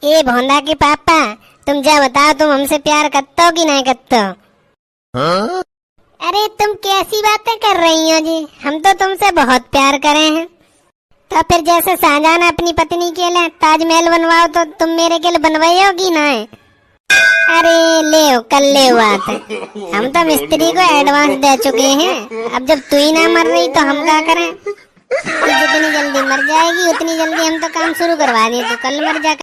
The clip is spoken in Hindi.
ए भोंदा के पापा, तुम जा बताओ, तुम हमसे प्यार करते हो कि नहीं करते हो? हाँ? अरे तुम कैसी बातें कर रही हो जी, हम तो तुमसे बहुत प्यार करे हैं। तो फिर जैसे शाहजहां अपनी पत्नी के लिए ताजमहल बनवाओ तो तुम मेरे के लिए बनवाई कि नहीं? अरे ले कल ले बात है, हम तो मिस्त्री को एडवांस दे चुके हैं। अब जब तू ही ना मर रही तो हम क्या करें? तू जितनी जल्दी मर जाएगी उतनी जल्दी हम तो काम शुरू करवा दें, तो कल मर जा।